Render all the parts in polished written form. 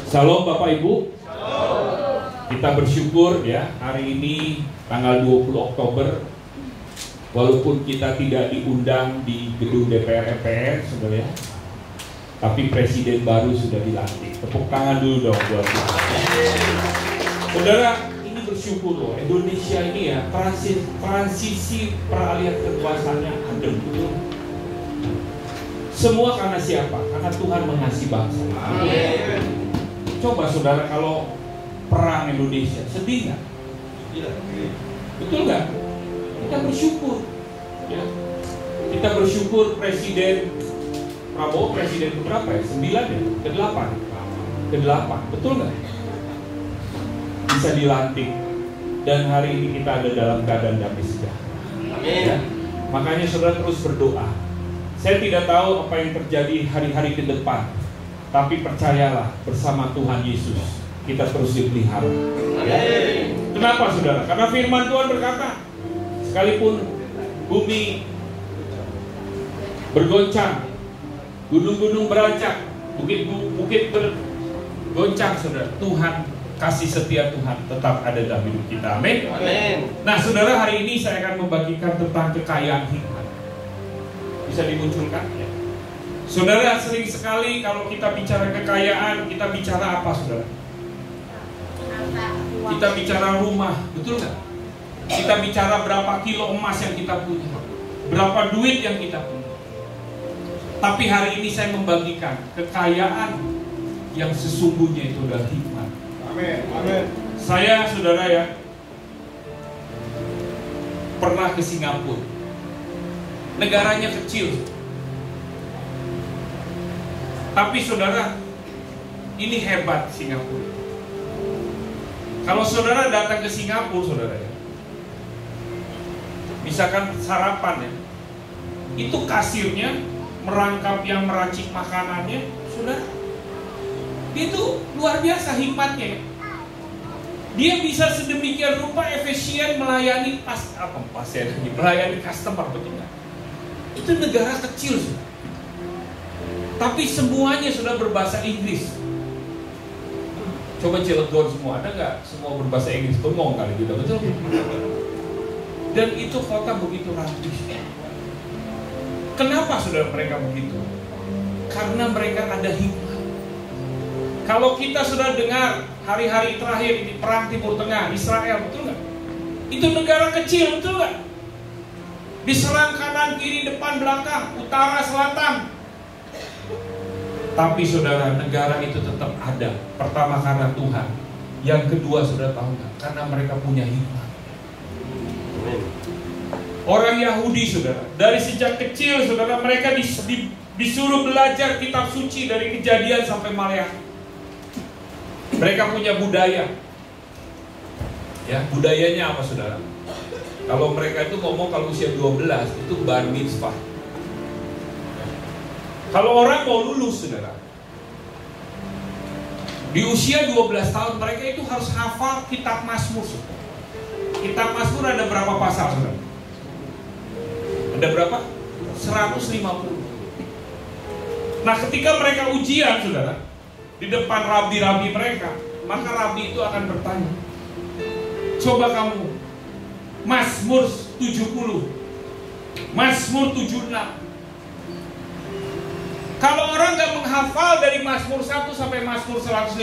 Salam Bapak Ibu. Kita bersyukur ya, hari ini tanggal 20 Oktober, walaupun kita tidak diundang di gedung DPR MPR, saudara ya, tapi presiden baru sudah dilantik. Tepuk tangan dulu dong buat kita. Saudara, ini bersyukur loh, Indonesia ini ya, transisi peralihan kekuasaannya adem. Semua karena siapa? Karena Tuhan mengasihi bangsa. Coba saudara, kalau perang Indonesia, sedih nggak? Betul nggak? Kita bersyukur, ya. Kita bersyukur Presiden Prabowo presiden berapa ya? 9 ya? Ke-8, betul nggak? Bisa dilantik, dan hari ini kita ada dalam keadaan damai sejahtera. Ya. Makanya saudara terus berdoa. Saya tidak tahu apa yang terjadi hari-hari ke depan, tapi percayalah, bersama Tuhan Yesus kita terus dipelihara. Ya. Kenapa saudara? Karena firman Tuhan berkata, sekalipun bumi bergoncang, gunung-gunung beranjak, bukit-bukit bergoncang, saudara, Tuhan, kasih setia Tuhan tetap ada dalam hidup kita. Amin. Nah saudara, hari ini saya akan membagikan tentang kekayaan hikmat. Bisa dimunculkan ya. Saudara, sering sekali kalau kita bicara kekayaan, kita bicara apa saudara? Kita bicara rumah, betul nggak? Kita bicara berapa kilo emas yang kita punya, berapa duit yang kita punya. Tapi hari ini saya membagikan kekayaan yang sesungguhnya itu adalah hikmat. Amin. Saya saudara ya, pernah ke Singapura. Negaranya kecil, tapi saudara, ini hebat Singapura. Kalau saudara datang ke Singapura, saudara ya, misalkan sarapan ya, itu kasirnya merangkap yang meracik makanannya, saudara, itu luar biasa hikmatnya ya. Dia bisa sedemikian rupa efisien melayani melayani customer, betul nggak? Itu negara kecil, saudara. Tapi semuanya sudah berbahasa Inggris. Coba Cilegon semua, ada nggak semua berbahasa Inggris? Bengong kali gitu, betul? Dan itu kota begitu rapi. Kenapa saudara mereka begitu? Karena mereka ada hikmat. Kalau kita sudah dengar hari-hari terakhir di perang Timur Tengah, Israel, betul nggak? Itu negara kecil, betul nggak? Diserang kanan, kiri, depan, belakang, utara, selatan. Tapi saudara, negara itu tetap ada. Pertama karena Tuhan. Yang kedua, saudara tahu nggak? Karena mereka punya hikmat. Orang Yahudi, saudara, dari sejak kecil, saudara, mereka disuruh belajar kitab suci dari Kejadian sampai Maleakhi. Mereka punya budaya. Ya, budayanya apa, saudara? Kalau mereka itu ngomong kalau usia 12 itu bar mitzvah. Kalau orang mau lulus, saudara, di usia 12 tahun mereka itu harus hafal kitab Mazmur. Kitab Mazmur ada berapa pasal, saudara? Ada berapa? 150. Nah, ketika mereka ujian, saudara, di depan rabi-rabi mereka, maka rabi itu akan bertanya, coba kamu Mazmur 70, Mazmur 76. Kalau orang nggak menghafal dari Mazmur 1 sampai Mazmur 150,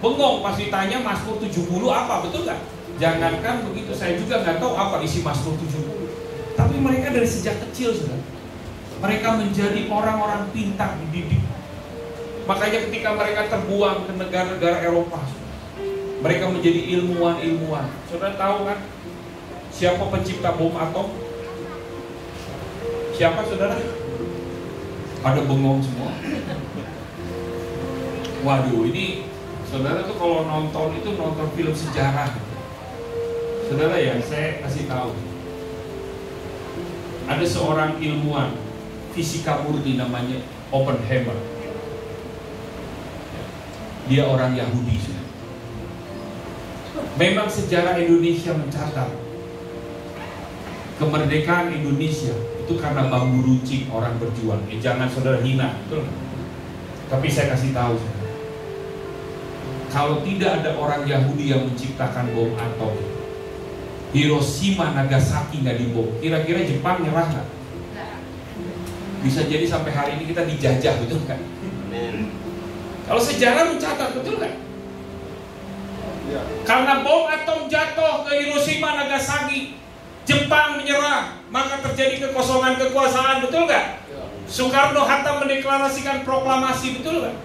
bengong pas ditanya Mazmur 70 apa, betul nggak? Jangankan begitu, saya juga nggak tahu apa isi Mazmur 70. Tapi mereka dari sejak kecil, saudara, mereka menjadi orang-orang pintar, dididik. Makanya ketika mereka terbuang ke negara-negara Eropa, mereka menjadi ilmuwan-ilmuwan. Saudara tahu kan siapa pencipta bom atom? Siapa, saudara? Ada bengong semua. Waduh, ini saudara tuh kalau nonton itu nonton film sejarah. Saudara ya, saya kasih tahu. Ada seorang ilmuwan fisika murni namanya Oppenheimer. Dia orang Yahudi. Memang sejarah Indonesia mencatat kemerdekaan Indonesia itu karena bambu runcing orang berjuang. Jangan saudara hina, betul? Tapi saya kasih tahu, saudara, Kalau tidak ada orang Yahudi yang menciptakan bom atom, Hiroshima, Nagasaki nggak dibom, kira-kira Jepang nyerah nggak? Bisa jadi sampai hari ini kita dijajah, betul kan? Kalau sejarah mencatat, betul kan? Karena bom atom jatuh ke Hiroshima, Nagasaki, Jepang menyerah, maka terjadi kekosongan kekuasaan, betul nggak? Soekarno-Hatta mendeklarasikan proklamasi, betul nggak?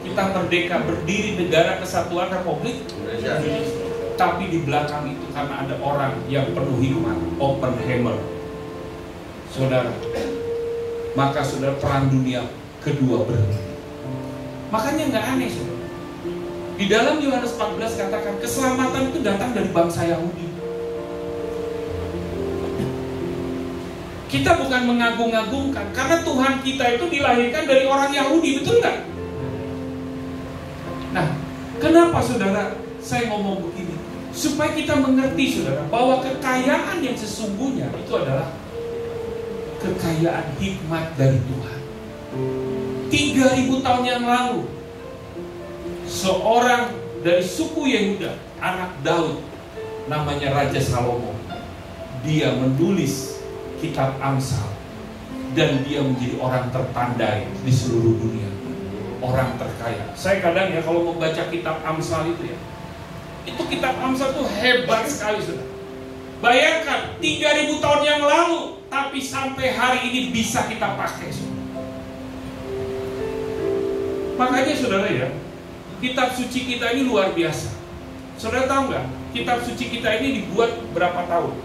Kita merdeka, berdiri negara kesatuan Republik Indonesia. Tapi di belakang itu karena ada orang yang penuh hikmat, Oppenheimer, saudara, maka saudara perang dunia kedua berhenti. Makanya nggak aneh, saudara. Di dalam Yohanes 14 katakan keselamatan itu datang dari bangsa Yahudi. Kita bukan mengagung-agungkan, karena Tuhan kita itu dilahirkan dari orang Yahudi, betul nggak? Nah, kenapa saudara saya ngomong begini? Supaya kita mengerti, saudara, bahwa kekayaan yang sesungguhnya itu adalah kekayaan hikmat dari Tuhan. 3000 tahun yang lalu, seorang dari suku Yehuda, anak Daud, namanya Raja Salomo, dia menulis kitab Amsal, dan dia menjadi orang terpandai di seluruh dunia, orang terkaya. Saya kadang ya kalau membaca kitab Amsal itu kitab Amsal itu hebat sekali, saudara. Bayangkan 3000 tahun yang lalu, tapi sampai hari ini bisa kita pakai, saudara. Makanya saudara ya, kitab suci kita ini luar biasa. Saudara tahu nggak? Kitab suci kita ini dibuat berapa tahun?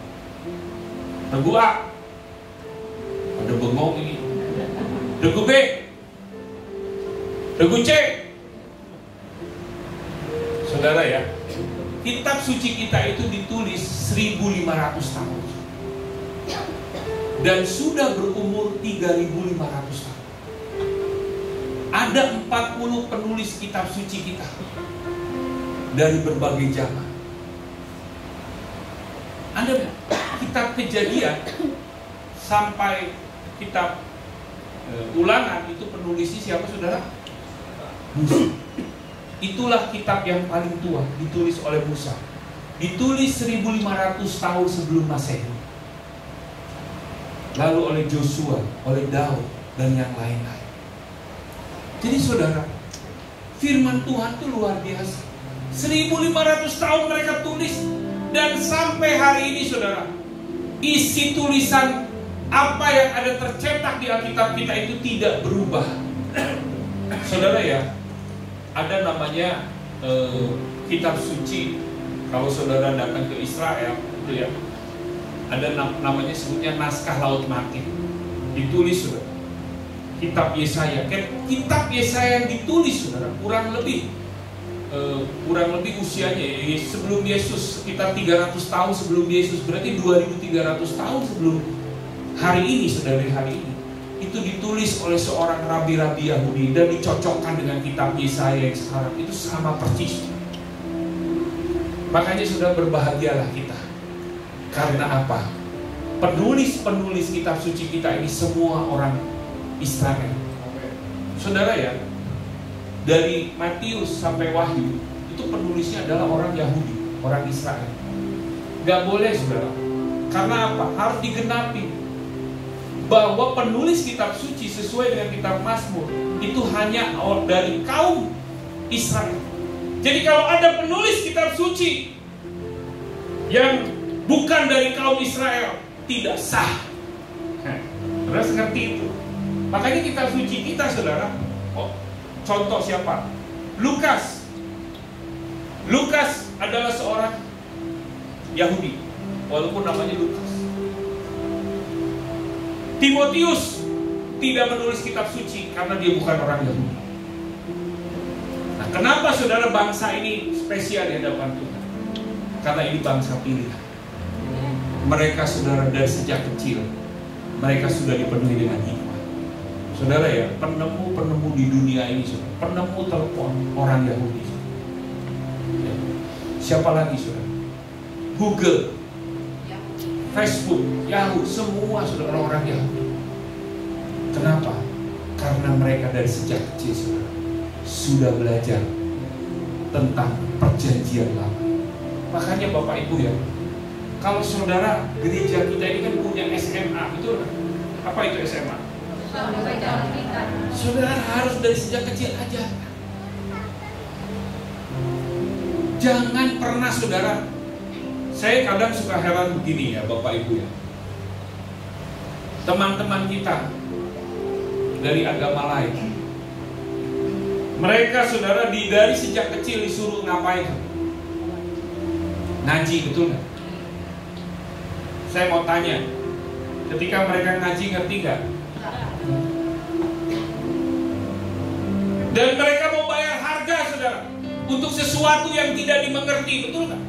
Regu A, ada bengong ini. Regu B, regu C. Saudara ya, kitab suci kita itu ditulis 1500 tahun dan sudah berumur 3500 tahun. Ada 40 penulis kitab suci kita dari berbagai zaman. Ada kitab Kejadian sampai kitab Ulangan itu penulisnya siapa, saudara? Musa. Itulah kitab yang paling tua, ditulis oleh Musa. Ditulis 1500 tahun sebelum Masehi. Lalu oleh Joshua, oleh Daud, dan yang lain-lain. Jadi saudara, firman Tuhan itu luar biasa. 1500 tahun mereka tulis, dan sampai hari ini saudara, isi tulisan apa yang ada tercetak di Alkitab kita itu tidak berubah. Saudara ya, ada namanya kitab suci. Kalau saudara datang ke Israel itu ya, ada namanya sebutnya naskah Laut Mati. Ditulis saudara, kitab Yesaya. Kitab Yesaya yang ditulis saudara kurang lebih usianya sebelum Yesus, sekitar 300 tahun sebelum Yesus, berarti 2300 tahun sebelum hari ini, saudara, hari ini itu ditulis oleh seorang rabi-rabi Yahudi dan dicocokkan dengan kitab Yesaya yang sekarang itu sama persis. Makanya sudah berbahagialah kita. Karena apa? Penulis-penulis kitab suci kita ini semua orang Israel. Saudara ya, dari Matius sampai Wahyu itu penulisnya adalah orang Yahudi, orang Israel. Gak boleh, saudara. Karena apa? Harus digenapi bahwa penulis kitab suci sesuai dengan kitab Mazmur itu hanya dari kaum Israel. Jadi kalau ada penulis kitab suci yang bukan dari kaum Israel, tidak sah. Saudara ngerti itu. Makanya kitab suci kita, saudara, contoh siapa? Lukas. Lukas adalah seorang Yahudi, walaupun namanya Lukas. Timotius tidak menulis kitab suci karena dia bukan orang Yahudi. Nah, kenapa saudara bangsa ini spesial di hadapan Tuhan? Karena ini bangsa pilihan. Mereka, saudara, dari sejak kecil mereka sudah dipenuhi dengan hikmat. Saudara ya, penemu-penemu di dunia ini, saudara, penemu telepon orang Yahudi. Ya. Siapa lagi, saudara? Google, Facebook, Yahoo, semua saudara orang Yahudi. Kenapa? Karena mereka dari sejak kecil, saudara, sudah belajar tentang perjanjian lama. Makanya Bapak Ibu ya, kalau saudara gereja kita ini kan punya SMA, betul kan? Apa itu SMA? Saudara harus dari sejak kecil aja. Jangan pernah saudara, saya kadang suka heran begini ya Bapak Ibu ya. Teman-teman kita dari agama lain, mereka saudara dari sejak kecil disuruh ngapain? Ngaji, betul nggak? Saya mau tanya, ketika mereka ngaji ngerti nggak? Dan mereka mau bayar harga saudara untuk sesuatu yang tidak dimengerti, betul nggak?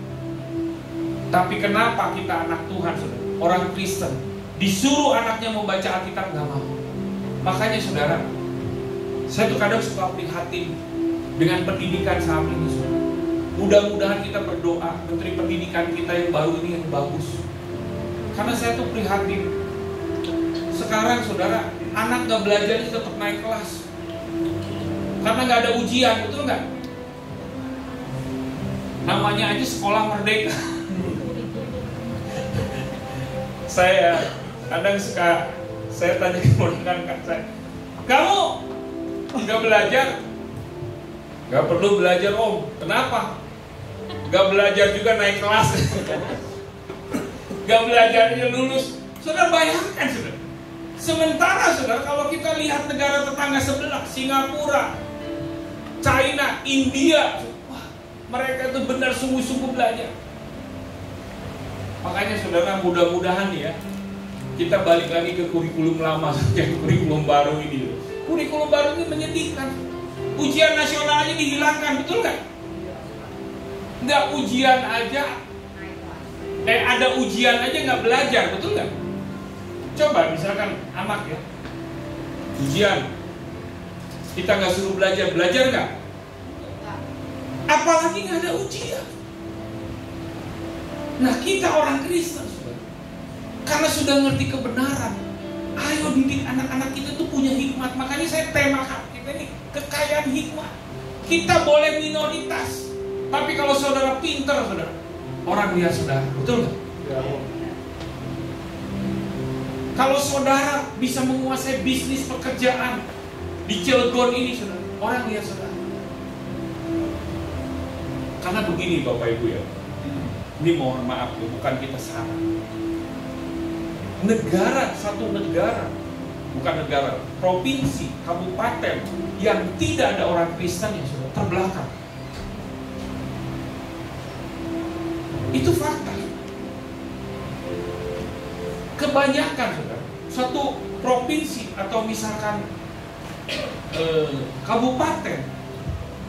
Tapi kenapa kita anak Tuhan saudara, orang Kristen, disuruh anaknya membaca Alkitab nggak mau? Makanya saudara, saya tuh kadang suka prihatin dengan pendidikan saat ini saudara. Mudah-mudahan kita berdoa Menteri Pendidikan kita yang baru ini yang bagus. Karena saya tuh prihatin. Sekarang saudara, anak nggak belajar tetap naik kelas. Karena nggak ada ujian, betul nggak? Namanya aja sekolah merdeka. Saya kadang suka, saya tanya ke rekan saya, kamu nggak belajar? Nggak perlu belajar om. Kenapa? Nggak belajar juga naik kelas. Nggak belajar aja lulus. Saudara bayangkan saudara. Sementara saudara kalau kita lihat negara tetangga sebelah, Singapura, China, India, wah, mereka itu benar sungguh-sungguh belajar. Makanya saudara mudah-mudahan ya, kita balik lagi ke kurikulum lama, yang kurikulum baru ini. Kurikulum baru ini menyedihkan. Ujian nasional aja dihilangkan, betul nggak? Nggak ujian aja, ada ujian aja nggak belajar, betul nggak? Coba misalkan anak ya, ujian, kita nggak suruh belajar, belajar nggak? Apalagi nggak ada ujian. Nah kita orang Kristen, karena sudah ngerti kebenaran, ayo didik anak-anak kita tuh punya hikmat. Makanya saya temakan kita ini kekayaan hikmat. Kita boleh minoritas, tapi kalau saudara pinter saudara, orang lihat saudara, betul nggak? Ya. Kalau saudara bisa menguasai bisnis pekerjaan di Cilegon ini saudara, orang lihat saudara. Karena begini Bapak Ibu ya, ini mohon maaf ya, bukan kita salah. Negara, satu negara, bukan negara, provinsi, kabupaten yang tidak ada orang Kristen yang sudah terbelakang. Itu fakta. Kebanyakan saudara, satu provinsi atau misalkan kabupaten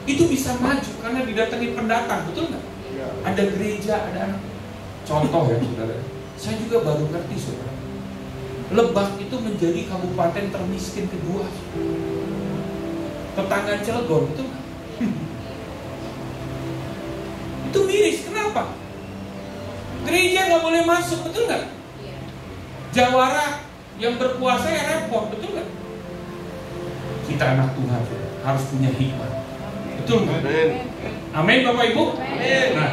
itu bisa maju karena didatangi pendatang, betul nggak? Ya. Ada gereja, ada anak. Contoh ya saudara, saya juga baru ngerti saudara. Lebak itu menjadi kabupaten termiskin kedua. Tetangga Cilegon, betul nggak? Itu miris, kenapa? Gereja nggak boleh masuk, betul nggak? Jawara yang berkuasa ya repot, betul nggak? Kita anak Tuhan harus punya hikmat, betul nggak? Amin Bapak Ibu. Nah,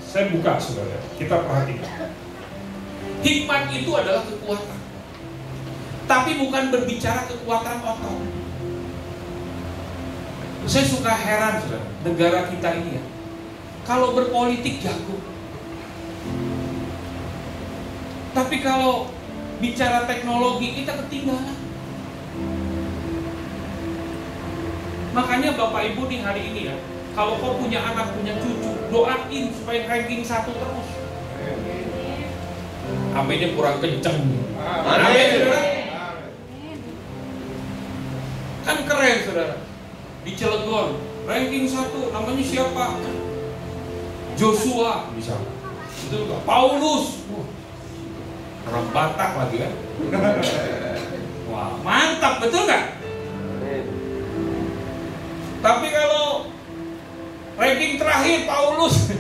saya buka saudara, kita perhatikan. Hikmat itu adalah kekuatan, tapi bukan berbicara kekuatan otot. Saya suka heran saudara, negara kita ini ya, kalau berpolitik jago, tapi kalau bicara teknologi kita ketinggalan. Makanya Bapak Ibu nih hari ini ya, kalau kau punya anak, punya cucu, doain supaya ranking 1 terus. Aminnya kurang kenceng. Amin saudara. Kan keren saudara. Di Cilegon ranking 1 namanya siapa? Joshua misalnya. Itu enggak? Paulus. Orang Batak lagi kan. Wah, mantap, betul nggak? Tapi kalau ranking terakhir Paulus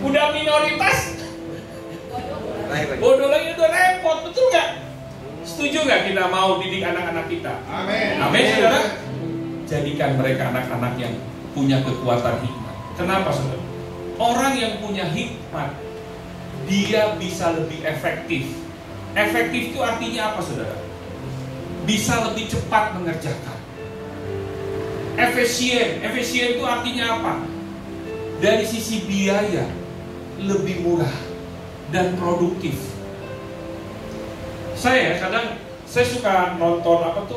udah minoritas, bodoh lagi, udah repot, betul nggak? Setuju nggak kita mau didik anak-anak kita? Amin. Amin saudara. jadikan mereka anak-anak yang punya kekuatan hikmat. Kenapa, saudara? Orang yang punya hikmat, dia bisa lebih efektif. Efektif itu artinya apa, saudara? Bisa lebih cepat mengerjakan. Efisien itu artinya apa? Dari sisi biaya lebih murah dan produktif. Saya suka nonton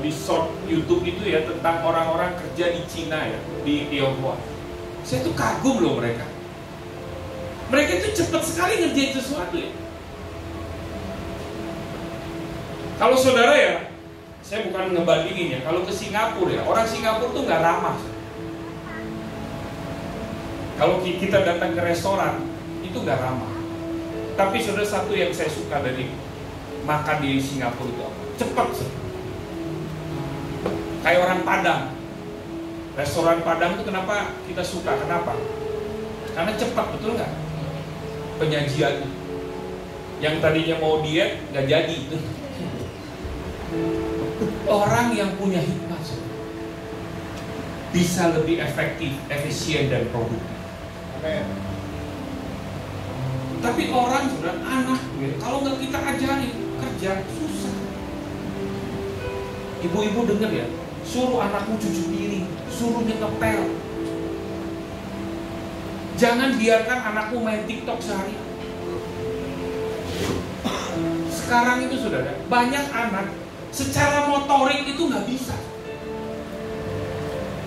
di short YouTube itu ya, tentang orang-orang kerja di Cina ya, di Tiongkok. Saya tuh kagum loh mereka. Mereka itu cepat sekali ngerjain sesuatu ya. Kalau saudara ya, saya bukan ngebandingin ya, kalau ke Singapura ya, orang Singapura tuh nggak ramah. Kalau kita datang ke restoran, itu nggak ramah. Tapi saudara, satu yang saya suka dari makan di Singapura itu cepat. Kayak orang Padang. Restoran Padang itu kenapa kita suka? Kenapa? Karena cepat, betul nggak? Penyajiannya. Yang tadinya mau diet, nggak jadi. Orang yang punya hikmat bisa lebih efektif, efisien, dan produktif. Tapi orang, saudara, anak, kalau nggak kita ajari kerja, susah. Ibu-ibu dengar ya, suruh anakmu cuci piring, suruh ngepel. Jangan biarkan anakmu main TikTok seharian. Sekarang itu, saudara, banyak anak secara motorik itu nggak bisa.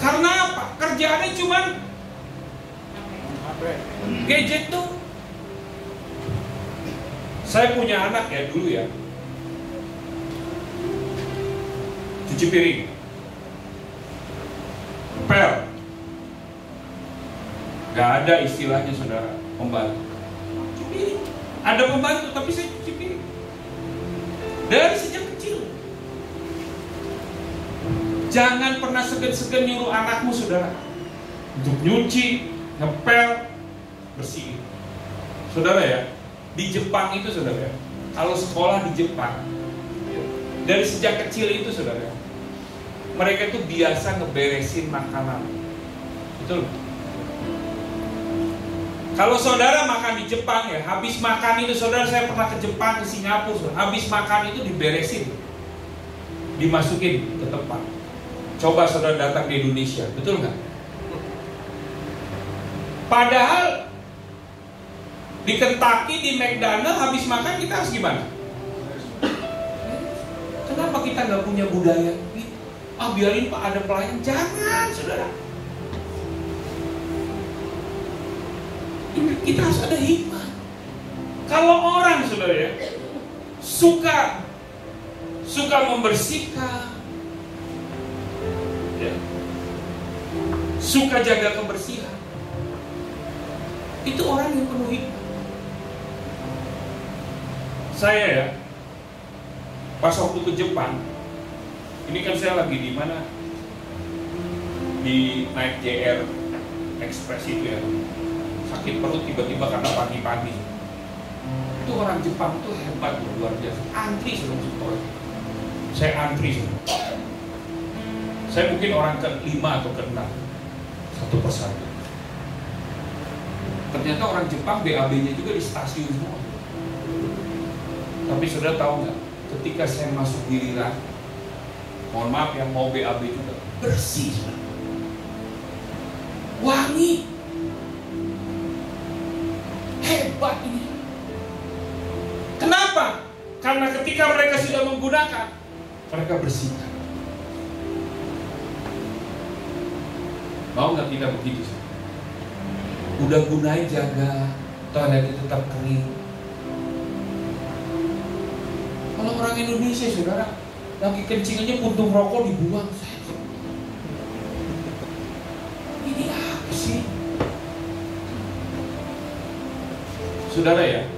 Karena apa? Kerjaannya cuman gadget tuh. Saya punya anak ya dulu ya, cuci piring, pel, gak ada istilahnya, saudara, pembantu. Cuci piring, ada pembantu tapi saya cuci piring dari sejak kecil. Jangan pernah segan-segan nyuruh anakmu, saudara, untuk nyuci, ngepel, bersihin. Saudara ya, di Jepang itu, saudara, kalau sekolah di Jepang, dari sejak kecil itu, saudara, mereka itu biasa ngeberesin makanan. Betul? Kalau saudara makan di Jepang ya, habis makan itu, saudara, saya pernah ke Jepang, ke Singapura, saudara, habis makan itu diberesin, dimasukin ke tempat. Coba saudara datang di Indonesia, betul nggak? Padahal di Kentucky, di McDonald, habis makan kita harus gimana? Kenapa kita nggak punya budaya? Biarin Pak ada pelayan. Jangan, saudara. Kita harus ada hikmah. Kalau orang, saudara ya, suka membersihkan, ya, suka jaga kebersihan, itu orang yang penuh hikmah. Saya ya, pas waktu ke Jepang, ini kan saya lagi di mana? Di naik JR Express itu ya, sakit perut tiba-tiba karena pagi-pagi. Itu orang Jepang tuh hebat, luar biasa. Antri sebelum toilet. Saya antri sebelum. Saya mungkin orang ke-5 atau ke-6, satu persatu. Ternyata orang Jepang BAB-nya juga di stasiun semua. Tapi saudara tahu nggak? Ketika saya masuk giliran, mohon maaf yang mau BAB juga bersih, saudara. Wangi, hebat ini. Kenapa? Karena ketika mereka sudah menggunakan, mereka bersihkan. Mau nggak kita begitu, saudara? Udah gunain, jaga toiletnya tetap kering. Kalau orang Indonesia, saudara, lagi kencing aja puntung rokok dibuang. Ini apa sih? Saudara ya,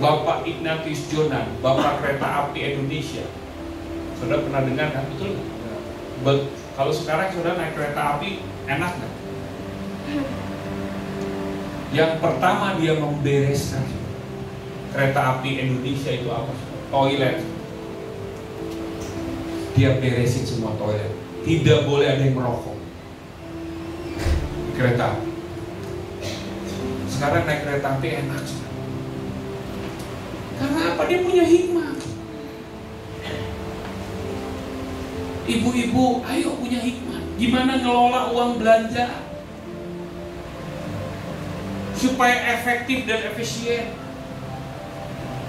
Bapak Ignatius Jonan, Bapak Kereta Api Indonesia, saudara pernah dengar kan? Betul nggak? Kalau sekarang saudara naik kereta api, enak nggak? Yang pertama dia membereskan kereta api Indonesia itu apa? Toilet. dia beresin semua toilet. Tidak boleh ada yang merokok di kereta. Sekarang naik kereta api enak. Karena apa? Dia punya hikmah. Ibu-ibu, ayo punya hikmah. Gimana ngelola uang belanja supaya efektif dan efisien.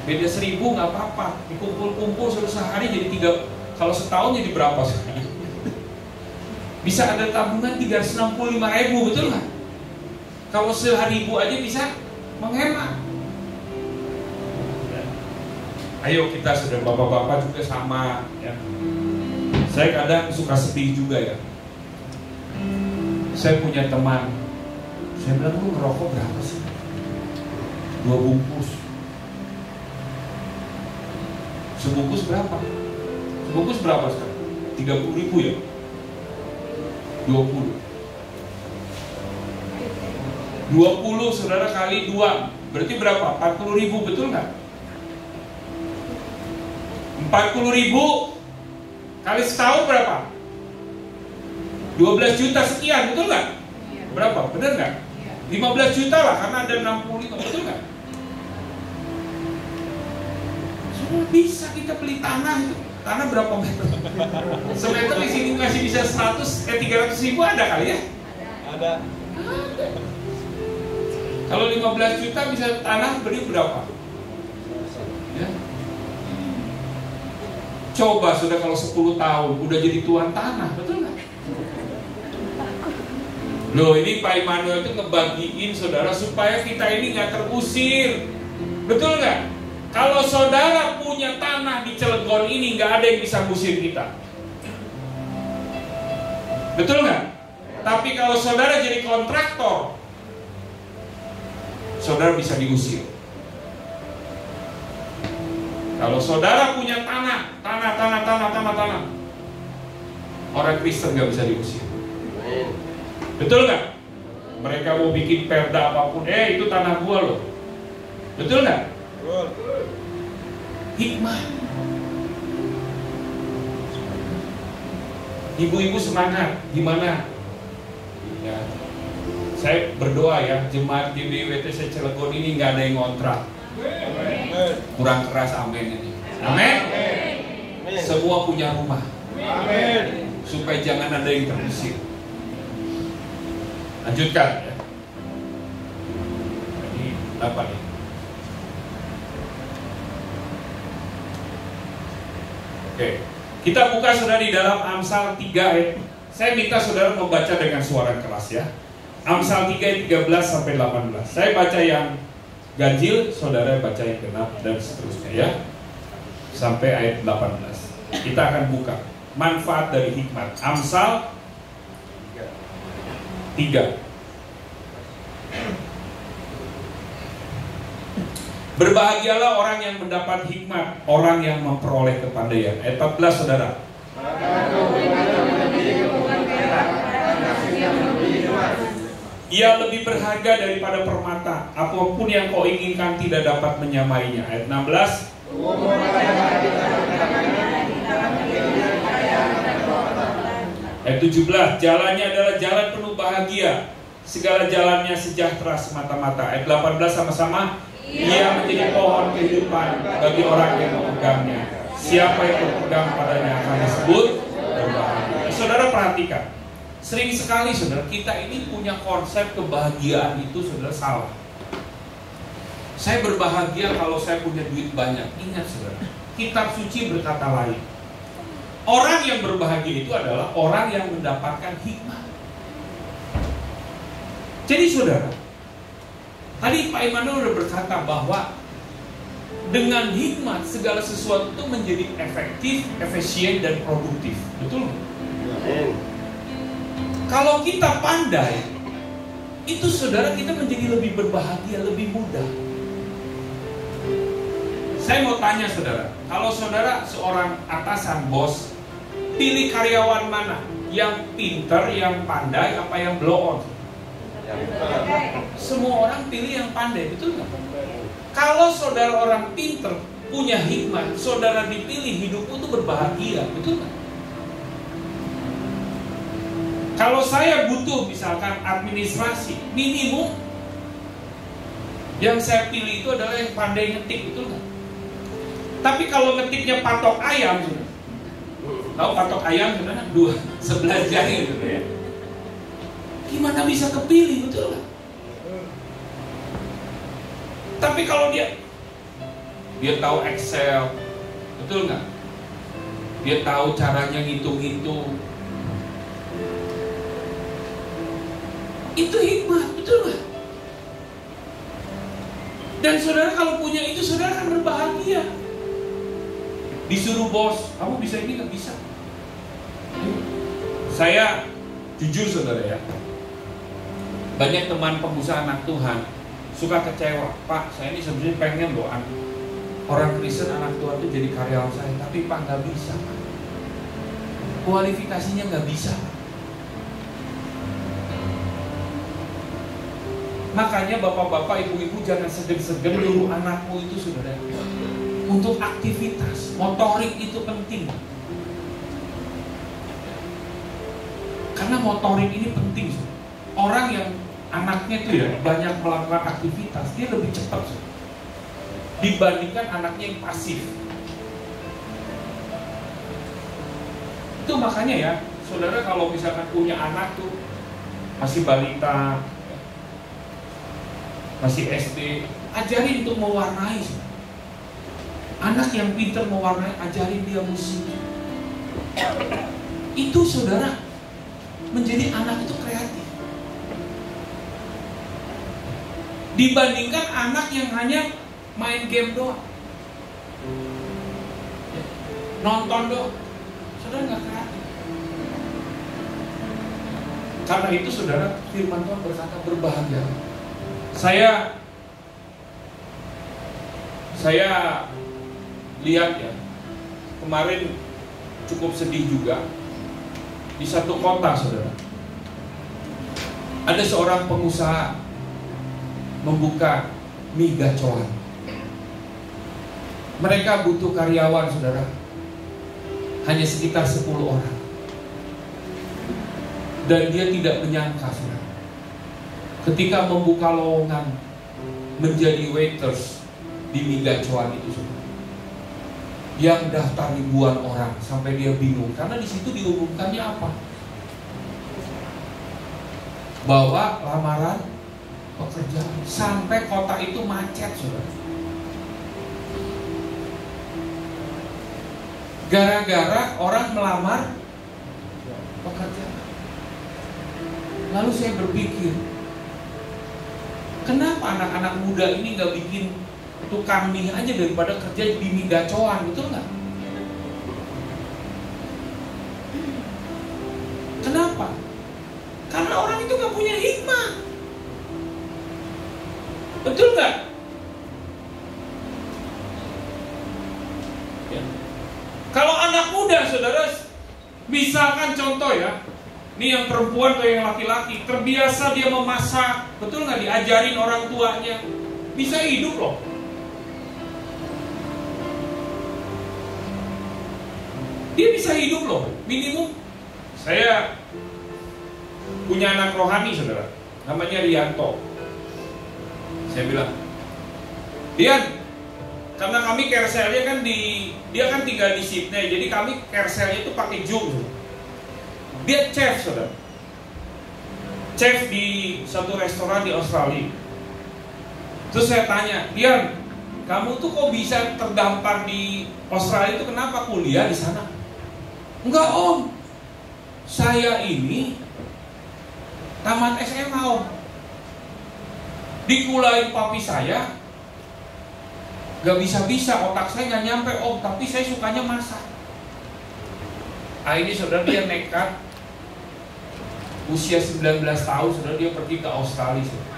Beda 1.000 nggak apa-apa, dikumpul-kumpul sehari jadi 3, kalau setahun jadi berapa sekarang? Bisa ada tabungan 365.000, betul nggak? Kalau sehari ibu aja bisa menghemat. Ayo kita sudah bapak-bapak juga sama ya. Saya kadang suka sedih juga ya. Saya punya teman, saya bilang, lu ngerokok berapa sih? 2 bungkus. Sebungkus berapa? Sebungkus berapa sekarang? 30.000 ya? 20 saudara kali 2 berarti berapa? 40.000, betul nggak? 40.000 kali setahun berapa? 12 juta sekian, betul nggak? Berapa? Benar nggak? 15 juta lah, karena ada 65, betul nggak? Semua bisa kita beli tanah itu. Tanah berapa meter? Semeter di sini masih bisa 300.000 ada kali ya? Ada. Kalau 15 juta bisa tanah beli berapa? Ya. Coba sudah kalau 10 tahun udah jadi tuan tanah, betul nggak? Loh, ini Pak Immanuel itu ngebagiin saudara supaya kita ini nggak terusir, betul nggak? Kalau saudara punya tanah di Cilegon ini, nggak ada yang bisa ngusir kita, betul nggak? Tapi kalau saudara jadi kontraktor, saudara bisa diusir. Kalau saudara punya tanah, orang Kristen nggak bisa diusir, betul nggak? Mereka mau bikin perda apapun, itu tanah gua loh, betul nggak? Hikmah. Ibu-ibu semangat, gimana? Ya, saya berdoa ya, jemaat GBIWTC Cilegon ini nggak ada yang ngontrak. Kurang keras, amin ini. Amin. Semua punya rumah. Amin. Supaya jangan ada yang terusir. Lanjutkan ya. Ini apa nih? Oke. Kita buka saudara di dalam Amsal 3 ayat. Saya minta saudara membaca dengan suara keras ya. Amsal 3 ayat 13 sampai 18. Saya baca yang ganjil, saudara baca yang genap dan seterusnya ya. Sampai ayat 18. Kita akan buka manfaat dari hikmat. Amsal 3. Berbahagialah orang yang mendapat hikmat, orang yang memperoleh kepandaian. Ayat 14 saudara. Ia lebih berharga daripada permata, apapun yang kau inginkan tidak dapat menyamainya. Ayat 16. Ayat 17. Jalannya adalah jalan penuh bahagia, segala jalannya sejahtera semata-mata. Ayat 18 sama-sama. Ia menjadi pohon kehidupan bagi orang yang memegangnya. Siapa yang berpegang padanya akan disebut berbahagia. Saudara perhatikan, sering sekali saudara kita ini punya konsep kebahagiaan itu saudara salah. Saya berbahagia kalau saya punya duit banyak. Ingat saudara, kitab suci berkata lain. Orang yang berbahagia itu adalah orang yang mendapatkan hikmah. Jadi saudara, tadi Pak Immanuel sudah berkata bahwa dengan hikmat segala sesuatu itu menjadi efektif, efisien, dan produktif. Betul? Kalau kita pandai, itu saudara kita menjadi lebih berbahagia, lebih mudah. Saya mau tanya saudara, kalau saudara seorang atasan, bos, pilih karyawan mana? Yang pintar, yang pandai, apa yang blow on? Semua orang pilih yang pandai, betul nggak? Kalau saudara orang pinter, punya hikmat, saudara dipilih, hidupmu itu berbahagia, betul nggak? Kalau saya butuh misalkan administrasi, minimum yang saya pilih itu adalah yang pandai ngetik, betul nggak? Tapi kalau ngetiknya patok ayam, tahu patok ayam sebenarnya 11 jari gitu ya. Gimana bisa kepilih, betul nggak? Tapi kalau dia tahu Excel, betul nggak? Dia tahu caranya ngitung-ngitung. Itu hikmah, betul nggak? Dan saudara kalau punya itu, saudara akan berbahagia. Disuruh bos, kamu bisa ini, nggak bisa. Saya jujur saudara ya, banyak teman pengusaha anak Tuhan suka kecewa. Pak, saya ini sebenarnya pengen loh orang Kristen anak Tuhan itu jadi karyawan saya, tapi Pak nggak bisa. Kualifikasinya nggak bisa. Makanya bapak-bapak, ibu-ibu jangan segan-segan nyuruh anakmu itu saudara untuk aktivitas motorik itu penting. Karena motorik ini penting. Orang yang anaknya itu ya banyak melakukan aktivitas, dia lebih cepat dibandingkan anaknya yang pasif. Itu makanya ya, saudara kalau misalkan punya anak tuh masih balita, masih SD, ajarin untuk mewarnai. Anak yang pintar mewarnai, ajarin dia musik. Itu saudara, menjadi anak itu kreatif. Dibandingkan anak yang hanya main game doang, nonton doang, saudara nggak kreatif. Karena itu saudara, firman Tuhan berkata berbahagia. Saya lihat ya, kemarin cukup sedih juga di satu kota saudara. Ada seorang pengusaha membuka mie gacoan. Mereka butuh karyawan saudara, hanya sekitar 10 orang. Dan dia tidak menyangka saudara, ketika membuka lowongan menjadi waiters di mie gacoan itu saudara, yang daftar ribuan orang, sampai dia bingung karena di situ diumumkannya apa? Bahwa lamaran pekerjaan, sampai kota itu macet saudara. Gara-gara orang melamar pekerjaan. Lalu saya berpikir, kenapa anak-anak muda ini gak bikin tukang mie aja daripada kerja di mie gacoan, betul nggak? Kenapa? Karena orang itu gak punya hikmah, betul nggak? Ya. Kalau anak muda, saudara, misalkan contoh ya, ini yang perempuan atau yang laki-laki, terbiasa dia memasak, betul nggak? Diajarin orang tuanya, bisa hidup loh. Dia bisa hidup loh. Minimum, saya punya anak rohani saudara, namanya Rianto. Saya bilang, Dian, karena kami kerselnya kan dia kan tinggal di Sydney, jadi kami kerselnya itu pakai Zoom. Dia chef saudara, chef di satu restoran di Australia. Terus saya tanya, Dian, kamu tuh kok bisa terdampar di Australia itu, kenapa kuliah di sana? Enggak om, saya ini tamat SMA om, dikulain papi saya, gak bisa-bisa, otak saya gak nyampe om, tapi saya sukanya masak. Ini saudara, dia nekat, usia 19 tahun saudara, dia pergi ke Australia saudara.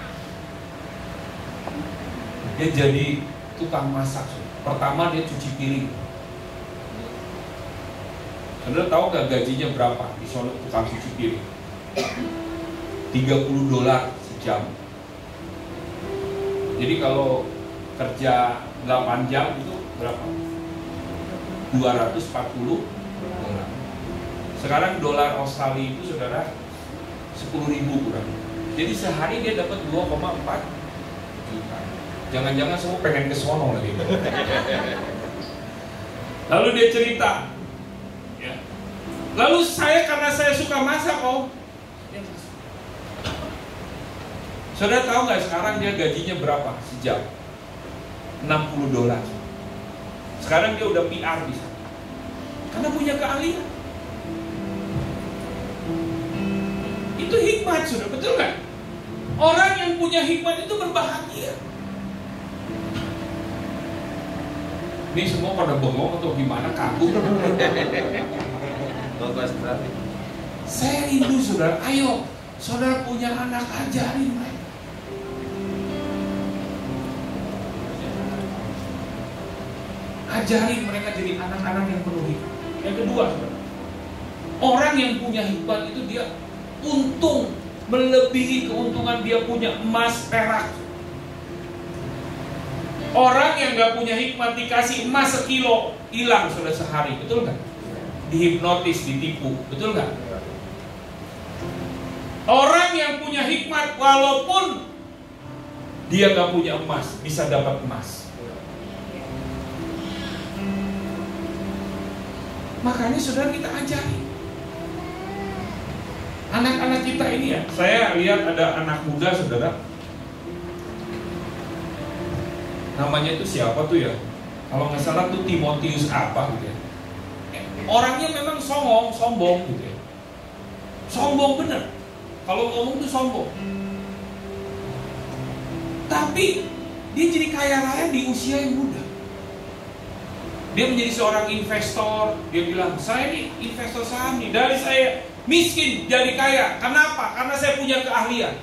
Dia jadi tukang masak saudara. Pertama dia cuci piring. Saudara tahu gak gajinya berapa di sana tukang cuci piring? $30 sejam. Jadi kalau kerja 8 jam itu berapa? $240. Sekarang dolar Australia itu saudara 10.000 kurang. Jadi sehari dia dapat 2,4 juta. Jangan-jangan semua pengen ke sono lagi. Lalu dia cerita, ya. Lalu karena saya suka masak, saudara tahu nggak sekarang dia gajinya berapa sejam? $60. Sekarang dia udah PR di sana. Karena punya keahlian. Itu hikmat, sudah betul nggak? Orang yang punya hikmat itu berbahagia. Ini semua pada bengong atau gimana, kagum? Saya rindu, saudara. Ayo, saudara punya anak, ajarin mereka. Ajarin mereka jadi anak-anak yang penuh hikmat. Yang kedua, saudara, orang yang punya hikmat itu dia untung melebihi keuntungan dia punya emas, perak. Orang yang gak punya hikmat dikasih emas 1 kilo, hilang sudah sehari, betul nggak? Dihipnotis, ditipu, betul nggak? Orang yang punya hikmat, walaupun dia gak punya emas, bisa dapat emas. Makanya saudara, kita ajari anak-anak kita ini ya. Saya lihat ada anak muda, saudara, namanya itu siapa tuh ya? Kalau nggak salah tuh Timotius apa gitu ya. Orangnya memang sombong gitu ya. Sombong bener. Kalau ngomong tuh sombong. Tapi dia jadi kaya raya di usia yang muda. Dia menjadi seorang investor. Dia bilang, saya ini investor saham nih. Dari saya miskin jadi kaya. Kenapa? Karena saya punya keahlian.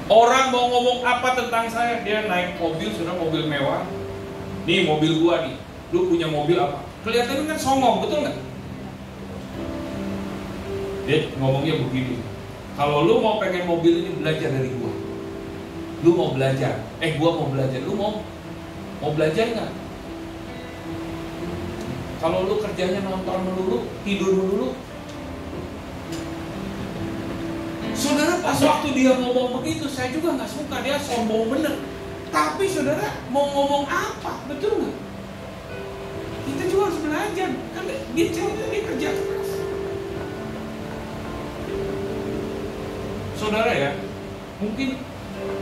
Orang mau ngomong apa tentang saya, dia naik mobil, sudah mobil mewah. Nih mobil gua nih, lu punya mobil apa? Kelihatannya kan songong, betul nggak? Dia ngomongnya begini, kalau lu mau pengen mobil ini, belajar dari gua. Lu mau belajar, gua mau belajar. Lu mau belajar nggak? Kalau lu kerjanya nonton melulu, tidur melulu, saudara, pas waktu dia ngomong begitu, saya juga nggak suka, dia sombong bener. Tapi saudara, mau ngomong apa? Betul nggak? Kita juga harus belajar. Kan dia cerita, dia kerja keras. Saudara ya, mungkin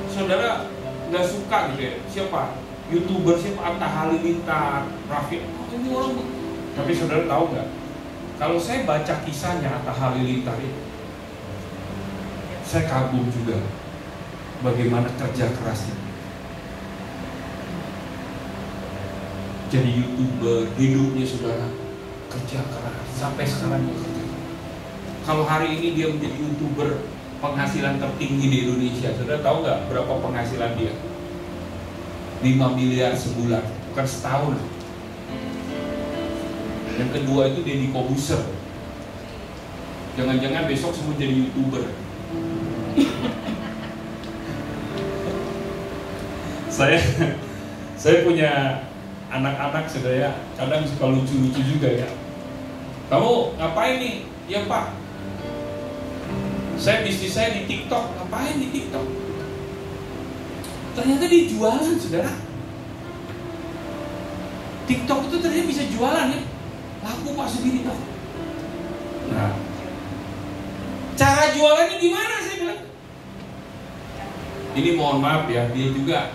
saudara nggak suka gitu ya. Siapa? YouTuber siapa? Atta Halilintar, Raffi. Ini orang. Tapi saudara tahu nggak? Kalau saya baca kisahnya Atta Halilintar itu, saya kagum juga bagaimana kerja kerasnya. Jadi YouTuber, hidupnya saudara kerja keras sampai sekarang dia kerja. Kalau hari ini dia menjadi YouTuber penghasilan tertinggi di Indonesia, saudara tahu nggak berapa penghasilan dia? 5 miliar sebulan, bukan setahun. Yang kedua itu Deddy Kobuser. Jangan-jangan besok semua jadi YouTuber. Saya punya anak-anak, saudara, kadang suka lucu-lucu juga ya. Kamu ngapain nih? Ya Pak, bisnis saya di TikTok. Ngapain di TikTok? Ternyata dia jualan, saudara. TikTok itu ternyata bisa jualan ya. Laku Pak segini Pak. Nah, cara jualannya gimana, saya bilang? Ini mohon maaf ya, dia juga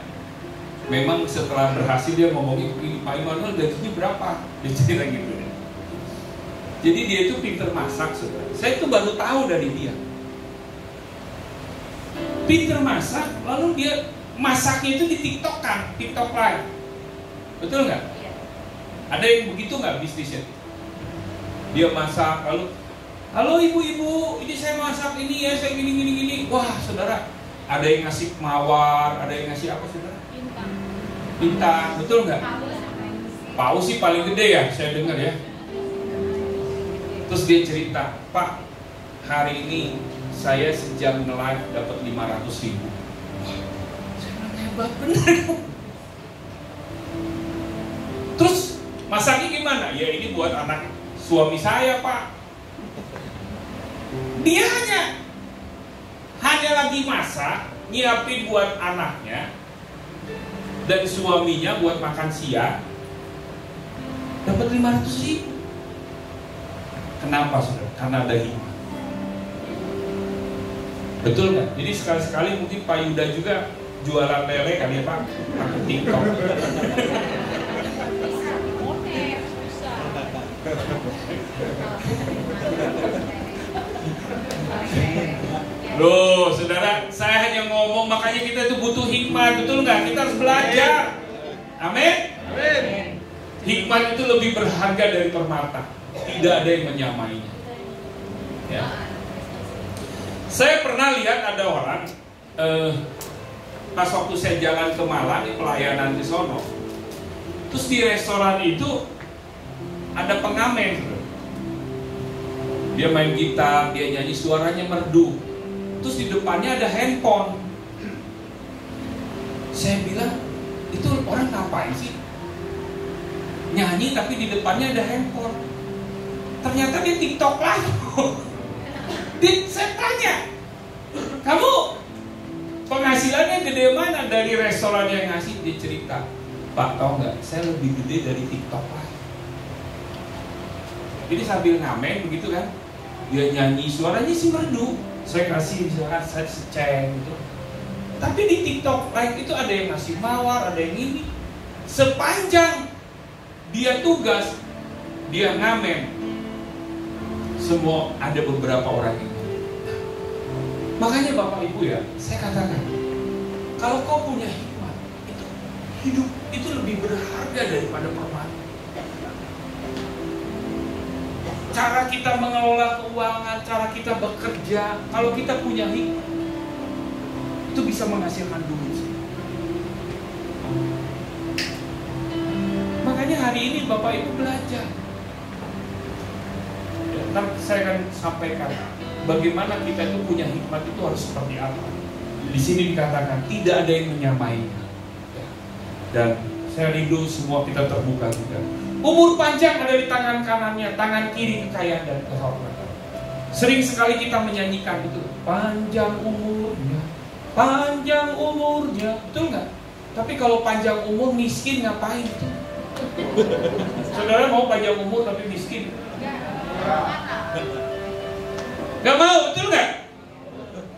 memang setelah berhasil dia ngomongin, Pak Immanuel gajinya berapa? Dia cerita gitu. Jadi dia itu pinter masak, saudara. Saya itu baru tahu dari dia. Pinter masak, lalu dia masaknya itu di TikTok kan, TikTok live. Betul nggak? Ada yang begitu nggak bisnisnya? Dia masak, lalu, halo ibu-ibu, ini saya masak ini ya, saya gini. Wah, saudara, ada yang ngasih mawar, ada yang ngasih apa, saudara? Bintang, betul nggak? Paus sih paling gede ya, saya dengar ya. Terus dia cerita, Pak, hari ini saya sejam nge-live dapat 500.000. Wah, saya bilang hebat bener. Terus Masaknya gimana? Ya ini buat anak suami saya, Pak. Dia hanya lagi masak, nyiapin buat anaknya dan suaminya buat makan siang, dapat 500.000. Kenapa, saudara? Karena ada hikmah. Betul nggak? Jadi sekali-sekali mungkin Pak Yuda juga jualan lele kali ya, Pak, pakai TikTok. Loh, saudara, saya hanya ngomong, makanya kita itu butuh hikmat, betul nggak? Kita harus belajar. Amin. Hikmat itu lebih berharga dari permata. Tidak ada yang menyamainya. Ya. Saya pernah lihat ada orang, pas waktu saya jalan ke Malang di pelayanan di sono, terus di restoran itu ada pengamen. Dia main gitar, dia nyanyi, suaranya merdu. Terus di depannya ada handphone. Saya bilang, itu orang ngapain sih? Nyanyi tapi di depannya ada handphone. Ternyata dia TikTok live. Saya tanya, kamu penghasilannya gede mana dari restoran yang ngasih? Dia cerita, Pak, tau nggak? Saya lebih gede dari TikTok live. Jadi sambil ngamen begitu kan, dia nyanyi, suaranya sih merdu. Saya kasih misalkan saya seceng gitu. Tapi di TikTok live itu ada yang ngasih mawar, ada yang ini. Sepanjang dia tugas, dia ngamen, semua ada beberapa orang ini. Makanya Bapak Ibu ya, saya katakan, kalau kau punya hikmat, itu hidup itu lebih berharga daripada permata. Cara kita mengelola keuangan, cara kita bekerja, kalau kita punya hikmat, itu bisa menghasilkan duit. Makanya hari ini Bapak Ibu belajar. Ya, ntar saya akan sampaikan bagaimana kita itu punya hikmat itu harus seperti apa. Di sini dikatakan tidak ada yang menyamainya. Ya. Dan saya rindu semua kita terbuka juga. Umur panjang ada di tangan kanannya, tangan kiri kekayaan dan kehormatan. Sering sekali kita menyanyikan itu, panjang umurnya, betul nggak? Tapi kalau panjang umur miskin ngapain itu? Saudara mau panjang umur tapi miskin? Gak mau, betul nggak?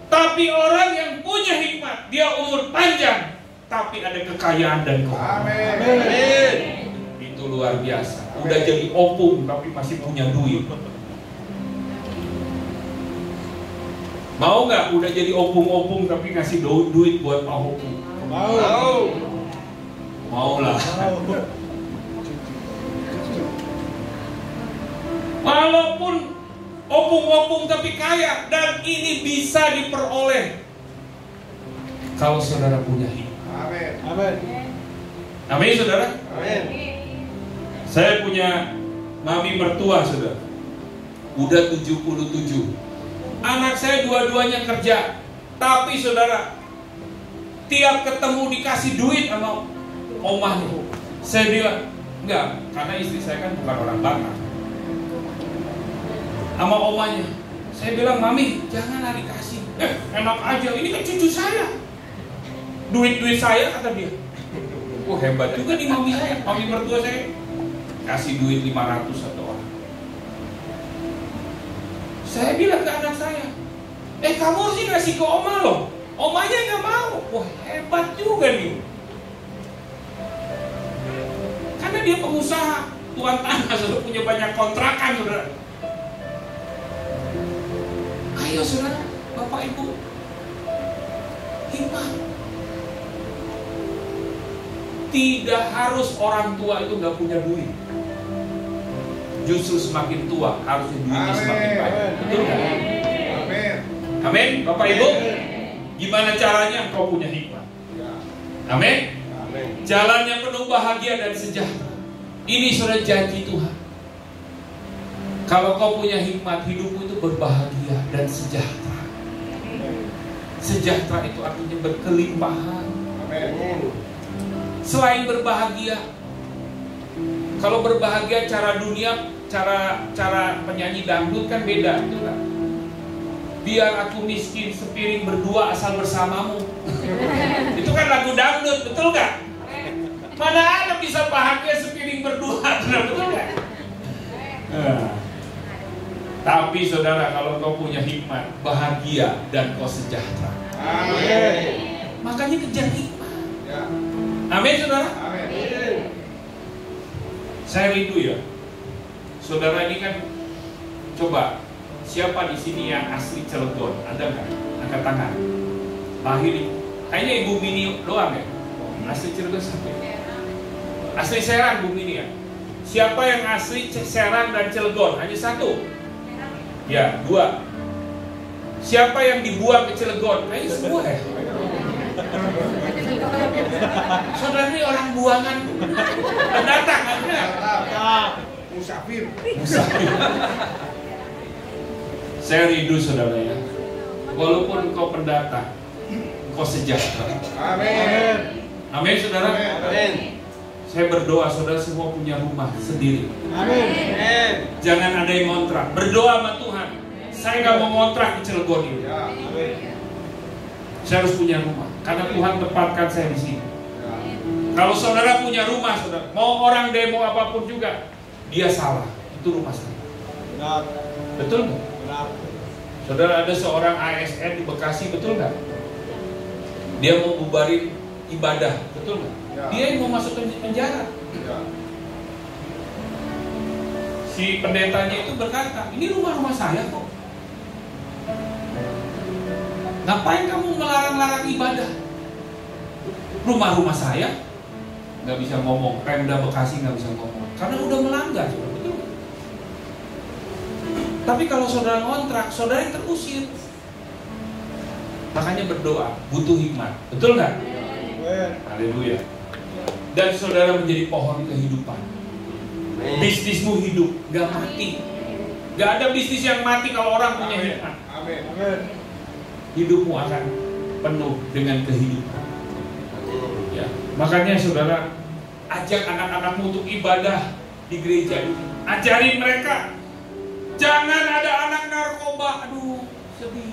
Tapi orang yang punya hikmat, dia umur panjang, tapi ada kekayaan dan kehormatan. Amin. Itu luar biasa. Udah jadi opung tapi masih punya duit. Mau nggak udah jadi opung-opung tapi ngasih duit buat Pak Opung? Mau lah. Walaupun opung-opung tapi kaya, dan ini bisa diperoleh kalau saudara punya hikmat. Amin. Amin, saudara. Amin. Saya punya mami mertua, saudara. Udah 77. Anak saya dua-duanya kerja. Tapi saudara, tiap ketemu dikasih duit sama omahnya. Saya bilang, enggak, karena istri saya kan bukan orang Batak. Sama omahnya, saya bilang, mami, janganlah dikasih. Enak aja, ini kan cucu saya. Duit-duit saya, kata dia. Oh, hebat juga nih mami saya, mami mertua saya. Kasih duit 500 satu orang. Saya bilang ke anak saya, kamu harus ngasih ke oma loh. Omanya nggak mau. Wah, hebat juga nih. Karena dia pengusaha, tuan tanah, sudah punya banyak kontrakan, saudara. Ayo saudara, Bapak Ibu, hikmat. Tidak harus orang tua itu nggak punya duit. Justru semakin tua harusnya duitnya semakin banyak. Betul nggak? Amin. Amin, Bapak Ibu. Gimana caranya engkau punya hikmat? Amin. Jalan yang penuh bahagia dan sejahtera. Ini sudah janji Tuhan. Kalau kau punya hikmat, hidupmu itu berbahagia dan sejahtera. Sejahtera itu artinya berkelimpahan. Selain berbahagia, Kalau berbahagia cara dunia, cara penyanyi dangdut kan beda, betul kan? Biar aku miskin sepiring berdua asal bersamamu. Itu kan lagu dangdut, betul gak? Mana ada bisa bahagia sepiring berdua, betul gak? Tapi saudara, kalau kau punya hikmat, bahagia dan kau sejahtera. Amin. Makanya kejar hikmat. Amin saudara. Amin. Saya rindu ya, saudara ini kan, coba siapa di sini yang asli Cilegon? Ada nggak? Angkat tangan. Lahir, kayaknya Ibu Mini doang ya. Asli Cilegon siapa? Asli Serang Bu Mini ya. Siapa yang asli Serang dan Cilegon? Hanya satu. Ya, dua. Siapa yang dibuang ke Cilegon? Kayaknya semua ya. Saudara ini orang buangan pendatang kan? Musafir. Saya rindu saudara ya. Walaupun engkau pendatang, engkau sejahtera. Amin. Amin saudara. Amin. Saya berdoa saudara semua punya rumah sendiri. Amin. Jangan ada yang ngontrak. Berdoa sama Tuhan. Saya nggak mau ngontrak di Cilegon ini. Amin. Saya harus punya rumah. Karena Tuhan tempatkan saya di sini. Kalau saudara punya rumah, saudara, mau orang demo apapun juga, dia salah. Itu rumah saya. Betul nggak? Saudara, ada seorang ASN di Bekasi, betul nggak? Dia mau bubarin ibadah, betul nggak? Dia yang mau masuk penjara. Si pendetanya itu berkata, ini rumah-rumah saya kok. Ngapain kamu melarang-larang ibadah? Rumah-rumah saya. Nggak bisa ngomong, Pemda Bekasi nggak bisa ngomong, karena udah melanggar, betul. Tapi kalau saudara ngontrak, saudara yang terusir. Makanya berdoa, butuh hikmat, betul nggak? Haleluya. Dan saudara menjadi pohon kehidupan. Bisnismu hidup, nggak mati. Nggak ada bisnis yang mati kalau orang punya hikmat. Hidupmu akan penuh dengan kehidupan. Ya, makanya saudara, ajak anak-anakmu untuk ibadah di gereja. Ajarin mereka. Jangan ada anak narkoba. Aduh, sedih.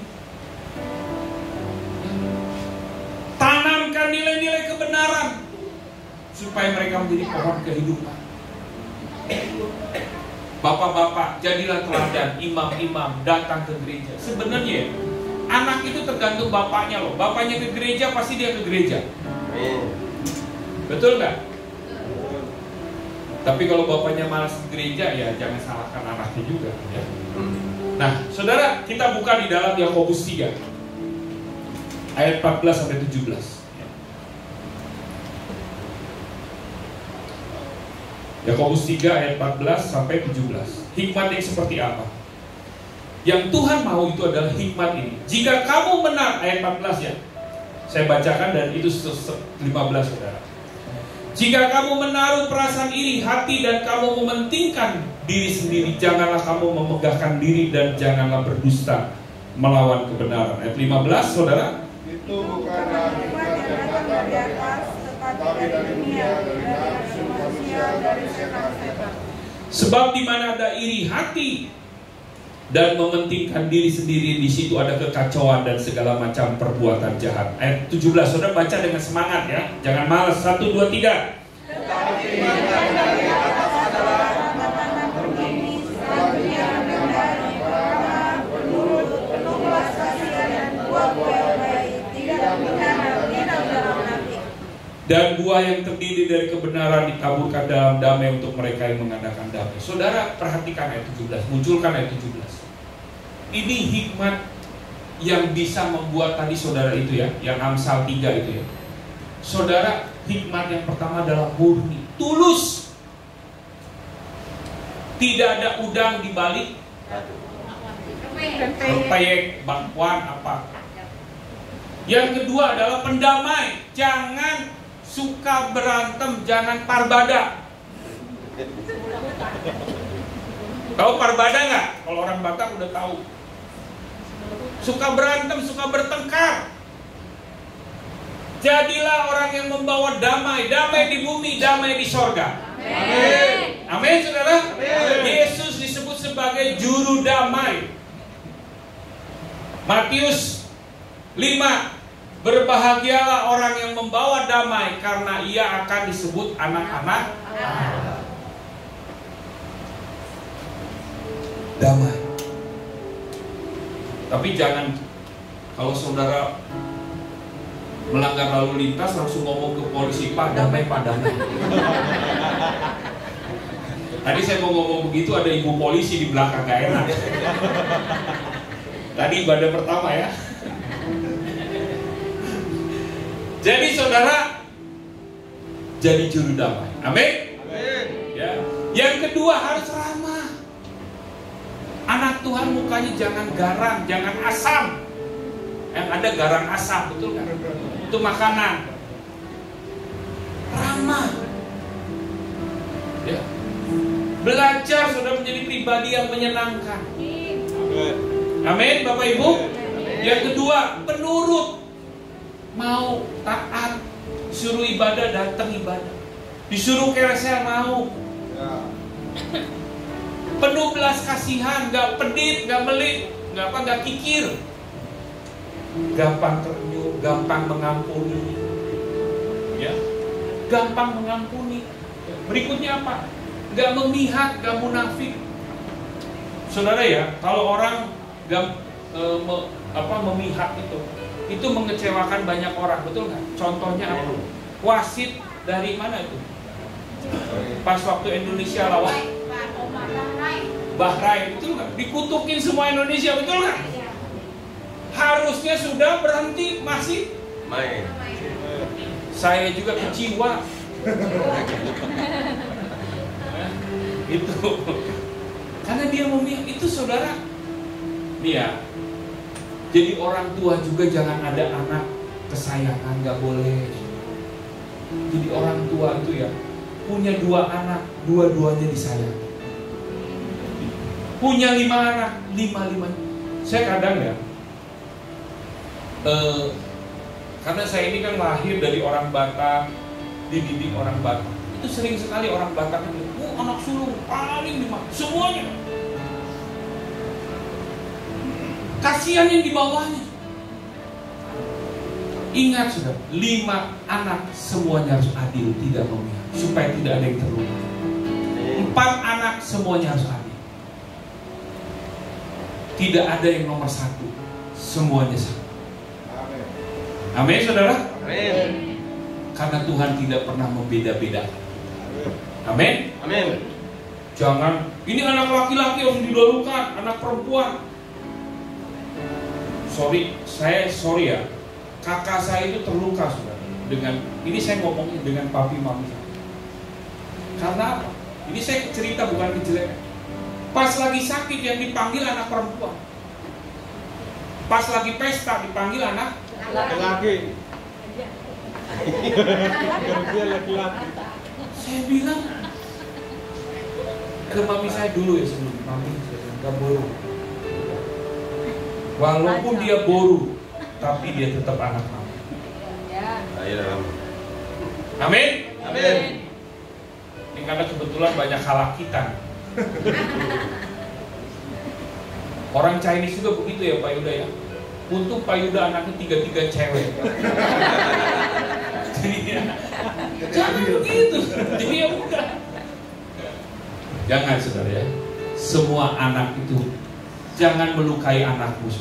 Tanamkan nilai-nilai kebenaran supaya mereka menjadi pohon kehidupan. Bapak-bapak, jadilah teladan. Imam-imam datang ke gereja. Sebenarnya anak itu tergantung bapaknya loh. Bapaknya ke gereja, pasti dia ke gereja. Betul nggak? Tapi kalau bapaknya malas ke gereja, ya jangan salahkan anaknya juga ya. Nah saudara, kita buka di dalam Yakobus 3 ayat 14-17. Yakobus 3 ayat 14-17. Hikmat yang seperti apa? Yang Tuhan mau itu adalah hikmat ini. Jika kamu benar, ayat 14 ya, saya bacakan dan itu 15 saudara. Jika kamu menaruh perasaan iri hati dan kamu mementingkan diri sendiri, janganlah kamu memegahkan diri dan janganlah berdusta melawan kebenaran. Ayat 15 saudara. Itu bukan hikmat yang datang dari atas, tetapi dari dunia, dari nafsu manusia, dari setan-setan. Sebab di mana ada iri hati dan mementingkan diri sendiri, di situ ada kekacauan dan segala macam perbuatan jahat. Ayat 17, saudara baca dengan semangat ya, jangan malas. 1, 2, 3. Tetapi yang dari atas adalah tanda-tanda begini, selanjutnya dari pertama, penurut, penuh belas kasihan dan buah-buah yang baik, tidak berkhianat, tidak munafik. Dan buah yang terdiri dari kebenaran ditaburkan dalam damai untuk mereka yang mengadakan damai. Saudara perhatikan ayat 17, munculkan ayat 17. Ini hikmat yang bisa membuat tadi saudara itu ya, yang Amsal 3 itu ya. Saudara, hikmat yang pertama adalah murni, tulus. Tidak ada udang di balik rempeyek, bakwan, apa. Yang kedua adalah pendamai. Jangan suka berantem, jangan parbada. Tahu parbada nggak? Kalau orang Batak udah tahu. Suka berantem, suka bertengkar. Jadilah orang yang membawa damai, damai di bumi, damai di sorga. Amin. damai. Matius 5, berbahagialah orang yang membawa damai, karena ia akan disebut anak-anak Allah. Damai. Tapi jangan, kalau saudara melanggar lalu lintas langsung ngomong ke polisi, Pak, damai, Pak, damai. Tadi saya mau ngomong begitu, ada ibu polisi di belakang, gak enak. Tadi ibadah pertama ya. Jadi saudara, jadi juru damai. Amin. Ya. Yang kedua, harus ramah. Anak Tuhan mukanya jangan garang, jangan asam. Yang ada garang asam, betul kan? Itu makanan. Ramah. Ya. Belajar sudah menjadi pribadi yang menyenangkan. Amin, Bapak Ibu. Yang kedua, penurut. Mau taat, suruh ibadah, datang ibadah. Disuruh keresel, mau. Penuh belas kasihan, gak pedit, gak melit, gak kikir. Gampang terenyuh, gampang mengampuni. Ya, gampang mengampuni. Berikutnya apa? Gak memihak, gak munafik. Saudara ya, kalau orang gak memihak itu mengecewakan banyak orang, betul nggak? Contohnya apa? Wasit dari mana itu? Pas waktu Indonesia lawan Bahrain, betul nggak? Dikutukin semua Indonesia, betul nggak? Harusnya sudah berhenti, masih main. Saya juga kecewa. Itu karena dia memihak. Itu saudara, nih ya. Jadi orang tua juga jangan ada anak kesayangan, gak boleh. Jadi orang tua itu ya punya 2 anak, dua-duanya disayang. Punya 5 anak, 5-5. Saya kadang ya, karena saya ini kan lahir dari orang Batak, dididik orang Batak. Itu sering sekali orang Batak itu, anak sulung paling 5, semuanya. Kasihan yang di bawahnya. Ingat sudah, 5 anak semuanya harus adil, tidak memihak, supaya tidak ada yang terluka. 4 anak semuanya harus adil. Tidak ada yang nomor 1, semuanya sama. Amin, saudara. Amin. Karena Tuhan tidak pernah membeda-bedakan. Amin. Amin. Jangan, ini anak laki-laki harus didahulukan, anak perempuan. Sorry ya, kakak saya itu terluka sudah dengan ini. Saya ngomongin dengan papi mami saya. Karena apa? Ini saya cerita bukan kejelekan. Pas lagi sakit yang dipanggil anak perempuan. Pas lagi pesta dipanggil anak Laki-laki. Dia laki-laki. Saya bilang ke mami saya dulu ya, sebelum mami nggak boru. Walaupun dia boru, tapi dia tetap anak mami. Amin. Amin. Ini karena kebetulan banyak halakitan. Orang Chinese juga begitu ya Pak Yuda ya. Untuk Pak Yuda anaknya 3 cewek. Jadi ya, jangan begitu. Jadi ya udah. Jangan saudara ya. Semua anak itu jangan melukai anakmu.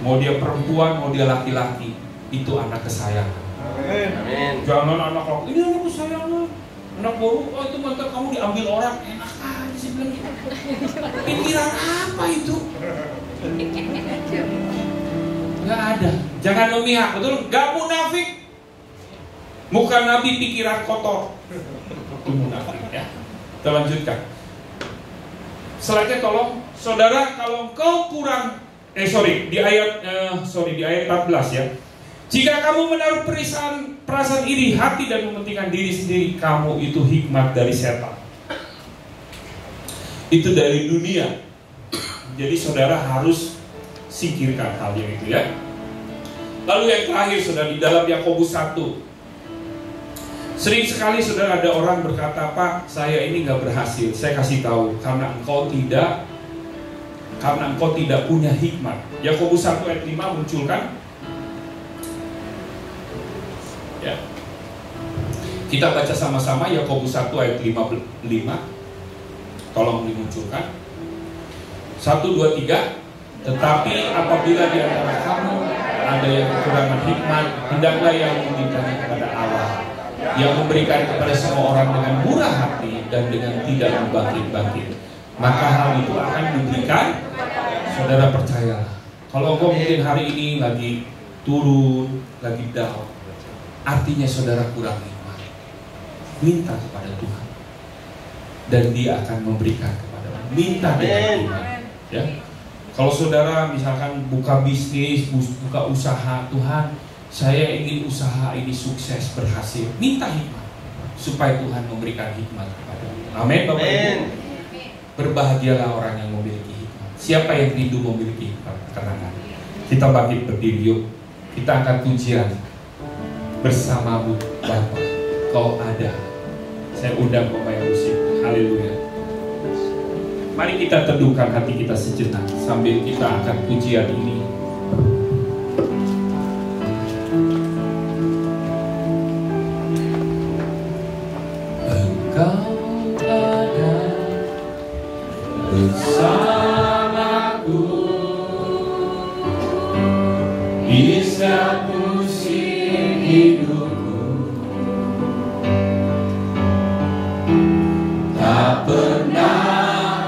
Mau dia perempuan, mau dia laki-laki, itu anak kesayangan. Amin. Jangan anak laki, ini anak kesayangan. Anak boru, oh itu mantan kamu diambil orang. Enak aja sih bilang gitu. Pikiran apa itu? Nggak ada. Jangan memihak, betul? Gak munafik. Muka Nabi pikiran kotor. Itu munafik ya. Kita lanjutkan. Selanjutnya tolong, saudara, kalau engkau kurang, di ayat 14 ya. Jika kamu menaruh perasaan iri hati dan mementingkan diri sendiri, kamu itu hikmat dari setan. Itu dari dunia. Jadi saudara harus singkirkan hal yang itu ya. Lalu yang terakhir saudara, di dalam Yakobus 1. Sering sekali saudara ada orang berkata, Pak, saya ini gak berhasil. Saya kasih tahu, karena engkau tidak karena engkau tidak punya hikmat. Yakobus 1 ayat 5 munculkan. Ya. Kita baca sama-sama Yakobus 1 ayat 5. Tolong dimunculkan. 1, 2, 3. Tetapi apabila di antara kamu ada yang kekurangan hikmat, hendaklah yang meminta kepada Allah, yang memberikan kepada semua orang dengan murah hati dan dengan tidak membangkit-bangkit, maka hal itu akan diberikan. Saudara percayalah, kalau engkau mungkin hari ini lagi turun, lagi down, artinya saudara kurang hikmat. Minta kepada Tuhan dan Dia akan memberikan kepadamu. Minta dengan iman. Ya. Kalau saudara misalkan buka bisnis, buka usaha, Tuhan, saya ingin usaha ini sukses, berhasil. Minta hikmat supaya Tuhan memberikan hikmat kepadamu. Amin, Bapak Ibu. Berbahagialah orang yang memiliki hikmat. Siapa yang rindu memiliki hikmat? Ketenangan. Kita bangkit berdiri yuk. Kita angkat pujian. Bersamamu Bapa, Kau ada. Saya undang pemain musik. Haleluya. Mari kita teduhkan hati kita sejenak sambil kita angkat pujian ini. Engkau ada bersamaku di setiap musim hidupku, tak pernah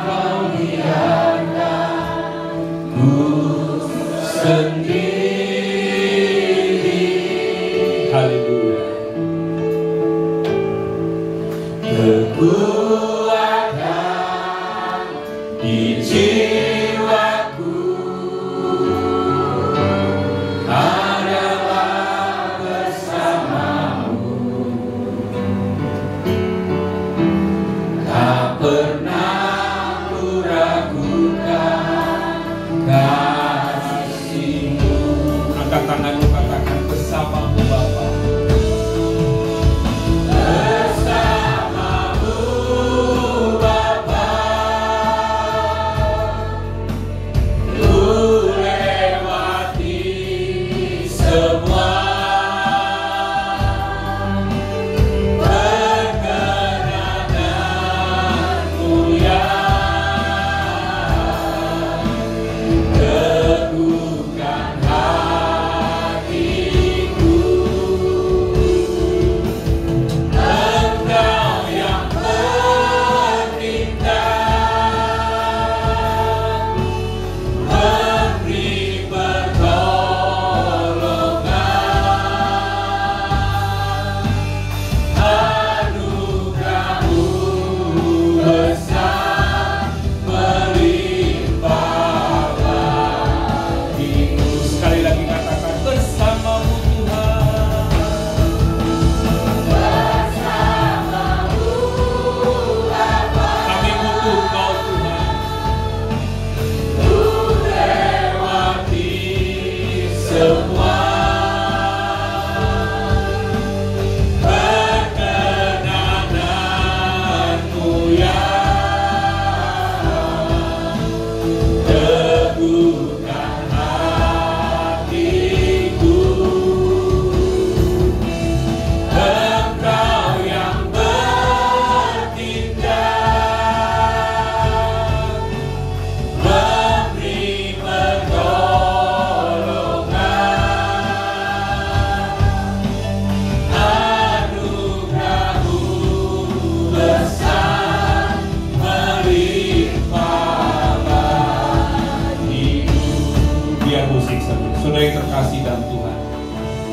Kau biarkan ku sendiri. Haleluya. Kekuatan di jiwaku adalah bersamamu, tak pernah ku ragukan kasih-Mu. Angkat tanganmu, katakan bersamamu Bapa.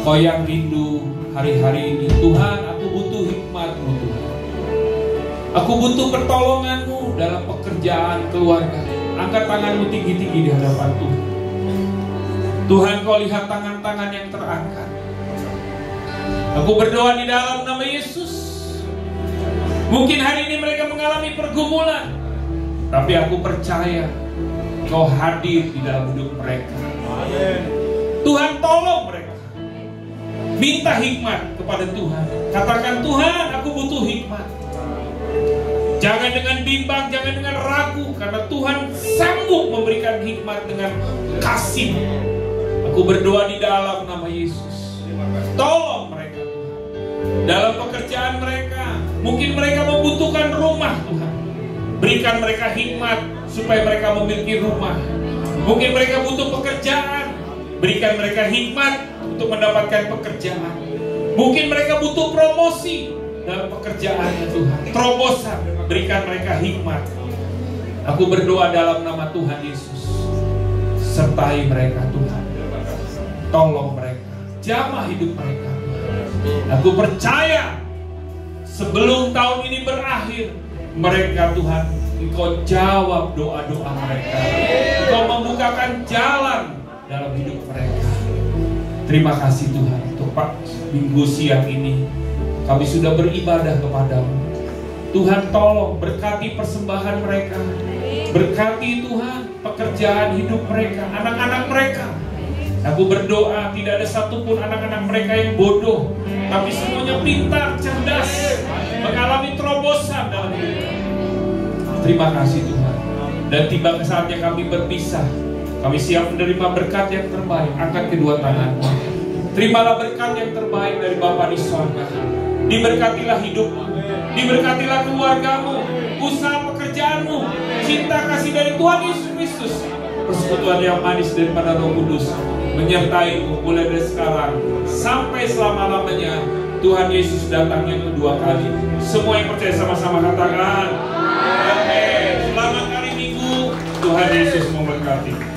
Kau yang rindu hari-hari ini, Tuhan, aku butuh hikmat-Mu Tuhan. Aku butuh pertolongan-Mu dalam pekerjaan keluarga. Angkat tanganmu tinggi-tinggi di hadapan Tuhan. Tuhan, Kau lihat tangan-tangan yang terangkat. Aku berdoa di dalam nama Yesus. Mungkin hari ini mereka mengalami pergumulan, tapi aku percaya Kau hadir di dalam hidup mereka. Tuhan, tolong mereka. Minta hikmat kepada Tuhan. Katakan, Tuhan, aku butuh hikmat. Jangan dengan bimbang, jangan dengan ragu, karena Tuhan sanggup memberikan hikmat dengan kasih. Aku berdoa di dalam nama Yesus, tolong mereka Tuhan, dalam pekerjaan mereka. Mungkin mereka membutuhkan rumah Tuhan, berikan mereka hikmat supaya mereka memiliki rumah. Mungkin mereka butuh pekerjaan, berikan mereka hikmat untuk mendapatkan pekerjaan. Mungkin mereka butuh promosi dalam pekerjaannya Tuhan, terobosan, berikan mereka hikmat. Aku berdoa dalam nama Tuhan Yesus, sertai mereka Tuhan, tolong mereka, jamah hidup mereka. Aku percaya sebelum tahun ini berakhir, mereka Tuhan, Engkau jawab doa-doa mereka, Engkau membukakan jalan dalam hidup mereka. Terima kasih Tuhan untuk minggu siang ini kami sudah beribadah kepadamu. Tuhan tolong berkati persembahan mereka, berkati Tuhan pekerjaan hidup mereka, anak-anak mereka. Aku berdoa tidak ada satupun anak-anak mereka yang bodoh, tapi semuanya pintar, cerdas, mengalami terobosan dalam hidup mereka. Terima kasih Tuhan. Dan tiba saatnya kami berpisah, kami siap menerima berkat yang terbaik. Angkat kedua tanganmu, terimalah berkat yang terbaik dari Bapa di surga. Diberkatilah hidupmu, diberkatilah keluargamu, usaha pekerjaanmu, cinta kasih dari Tuhan Yesus Kristus, persekutuan yang manis daripada Roh Kudus menyertaimu mulai dari sekarang sampai selama-lamanya. Tuhan Yesus datang yang kedua kali. Semua yang percaya sama-sama katakan amin. Selamat hari Minggu, Tuhan Yesus memberkati.